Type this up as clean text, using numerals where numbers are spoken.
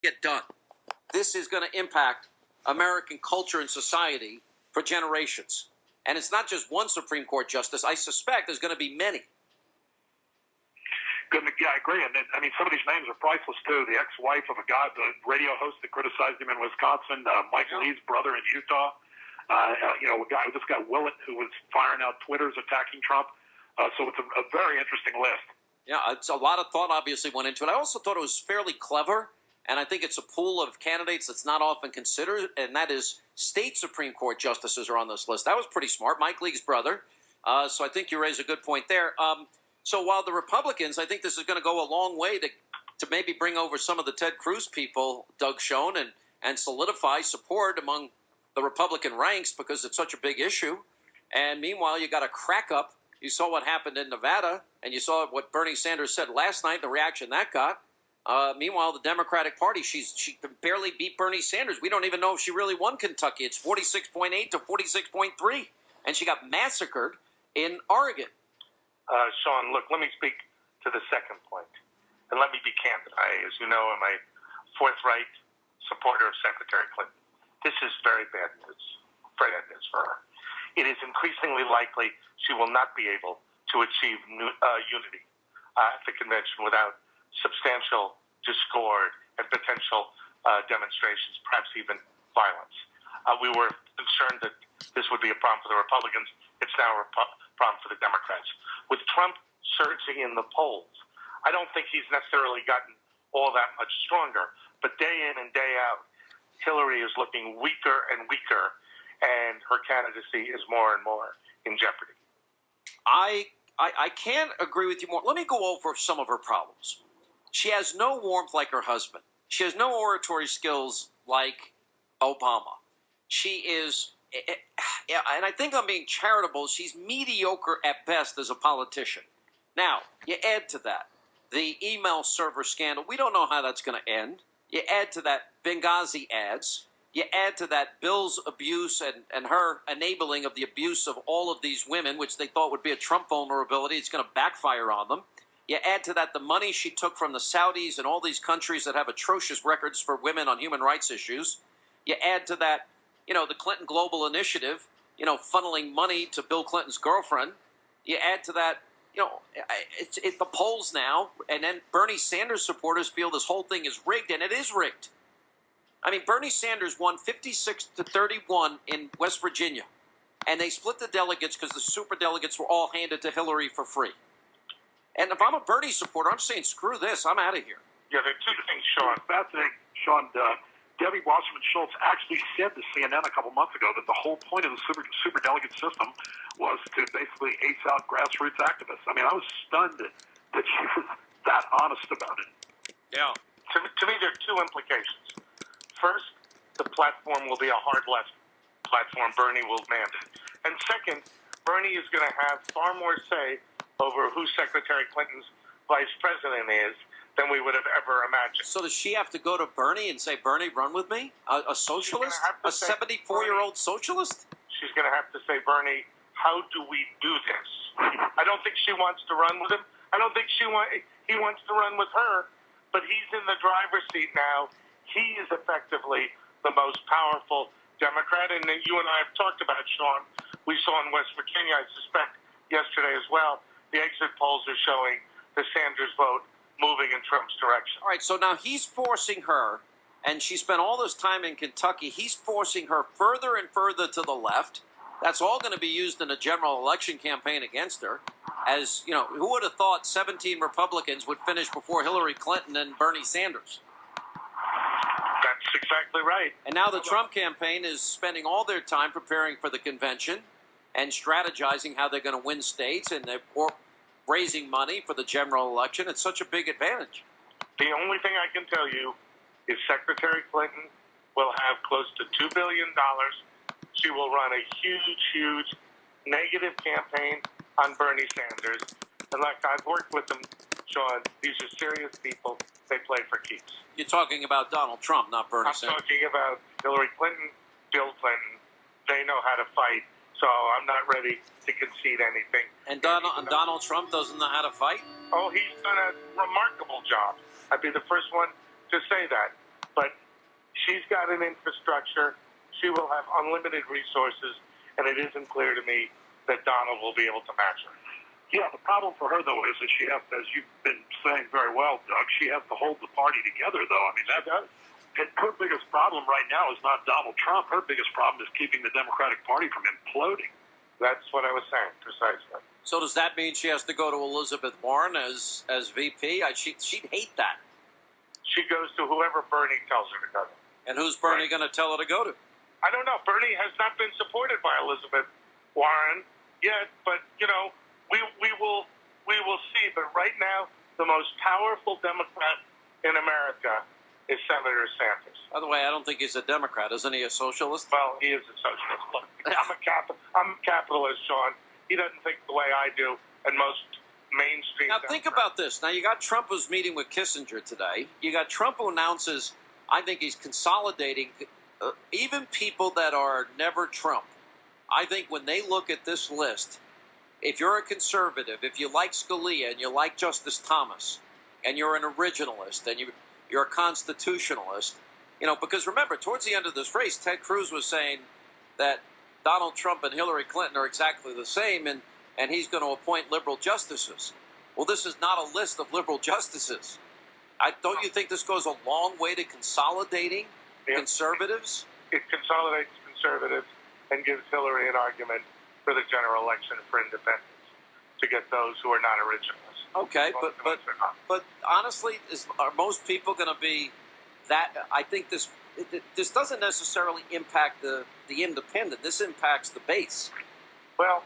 get done. This is going to impact American culture and society for generations. And it's not just one Supreme Court justice. I suspect there's going to be many. Good, yeah, I agree. And I mean, some of these names are priceless too. The ex-wife of the radio host that criticized him in Wisconsin, Mike Lee's brother in Utah. This guy Willett, who was firing out Twitters attacking Trump. So it's a very interesting list. Yeah, it's a lot of thought obviously went into it. I also thought it was fairly clever, and I think it's a pool of candidates that's not often considered, and that is state Supreme Court justices are on this list. That was pretty smart. Mike Lee's brother. So I think you raise a good point there. So while the Republicans, I think this is going to go a long way to maybe bring over some of the Ted Cruz people, Doug Schoen, and solidify support among the Republican ranks because it's such a big issue. And meanwhile, you got a crack up. You saw what happened in Nevada, and you saw what Bernie Sanders said last night, the reaction that got. Meanwhile, the Democratic Party, she barely beat Bernie Sanders. We don't even know if she really won Kentucky. It's 46.8 to 46.3, and she got massacred in Oregon. Sean, look, let me speak to the second point, and let me be candid. I, as you know, am a forthright supporter of Secretary Clinton. This is very bad news for her. It is increasingly likely she will not be able to achieve unity at the convention without substantial discord and potential demonstrations, perhaps even violence. We were concerned that this would be a problem for the Republicans. It's now a problem for the Democrats. With Trump surging in the polls, I don't think he's necessarily gotten all that much stronger. But day in and day out, Hillary is looking weaker and weaker, and her candidacy is more and more in jeopardy. I can't agree with you more. Let me go over some of her problems. She has no warmth like her husband. She has no oratory skills like Obama. She is, and I think I'm being charitable, she's mediocre at best as a politician. Now, you add to that the email server scandal. We don't know how that's going to end. You add to that Benghazi ads. You add to that Bill's abuse and her enabling of the abuse of all of these women, which they thought would be a Trump vulnerability. It's going to backfire on them. You add to that the money she took from the Saudis and all these countries that have atrocious records for women on human rights issues. You add to that, the Clinton Global Initiative, funneling money to Bill Clinton's girlfriend. You add to that, it's the polls now, and then Bernie Sanders supporters feel this whole thing is rigged, and it is rigged. I mean, Bernie Sanders won 56-31 in West Virginia, and they split the delegates because the superdelegates were all handed to Hillary for free. And if I'm a Bernie supporter, I'm saying, screw this, I'm out of here. Yeah, there are two things, Sean. Fascinating, Sean. Debbie Wasserman Schultz actually said to CNN a couple months ago that the whole point of the superdelegate system was to basically ace out grassroots activists. I mean, I was stunned that she was that honest about it. Yeah. To me, there are two implications. First, the platform will be a hard left platform Bernie will mandate. And second, Bernie is going to have far more say over who Secretary Clinton's vice president is than we would have ever imagined. So does she have to go to Bernie and say, Bernie, run with me? A socialist? A 74-year-old socialist? She's going to have to say, Bernie, how do we do this? I don't think she wants to run with him. I don't think he wants to run with her, but he's in the driver's seat now. He is effectively the most powerful Democrat, and you and I have talked about, Sean. We saw in West Virginia, I suspect, yesterday as well, the exit polls are showing the Sanders vote moving in Trump's direction. All right, so now he's forcing her, and she spent all this time in Kentucky, he's forcing her further and further to the left. That's all going to be used in a general election campaign against her. As, who would have thought 17 Republicans would finish before Hillary Clinton and Bernie Sanders? That's exactly right. And now the Trump campaign is spending all their time preparing for the convention and strategizing how they're going to win states, and they're raising money for the general election. It's such a big advantage. The only thing I can tell you is Secretary Clinton will have close to $2 billion. She will run a huge, huge negative campaign on Bernie Sanders. And like I've worked with them, Sean, these are serious people. They play for keeps. You're talking about Donald Trump, not Bernie Sanders. I'm talking about Hillary Clinton, Bill Clinton. They know how to fight, so I'm not ready to concede anything. And Donald Trump doesn't know how to fight? Oh, he's done a remarkable job. I'd be the first one to say that. got an infrastructure. She will have unlimited resources, and it isn't clear to me that Donald will be able to match her. Yeah, the problem for her, though, is that she has, as you've been saying very well, Doug, she has to hold the party together, though. I mean, that does. Her biggest problem right now is not Donald Trump. Her biggest problem is keeping the Democratic Party from imploding. That's what I was saying, precisely. So does that mean she has to go to Elizabeth Warren as VP? She'd hate that. She goes to whoever Bernie tells her to go to. And who's Bernie going to tell her to go to? I don't know. Bernie has not been supported by Elizabeth Warren yet, but, you know, we will see. But right now, the most powerful Democrat in America is Senator Sanders. By the way, I don't think he's a Democrat. Isn't he a socialist? Well, he is a socialist. Look, I'm a capitalist, Sean. He doesn't think the way I do, and most mainstream. Now think about this. Now you got Trump who's meeting with Kissinger today. You got Trump who announces, I think he's consolidating even people that are never Trump. I think when they look at this list, if you're a conservative, if you like Scalia and you like Justice Thomas, and you're an originalist and you're a constitutionalist, you know, because remember, towards the end of this race, Ted Cruz was saying that Donald Trump and Hillary Clinton are exactly the same, and he's going to appoint liberal justices. Well, this is not a list of liberal justices. Don't you think this goes a long way to consolidating conservatives? It consolidates conservatives and gives Hillary an argument for the general election for independents to get those who are not originalists. Okay, but honestly, are most people going to be that? I think this doesn't necessarily impact the independent. This impacts the base. Well,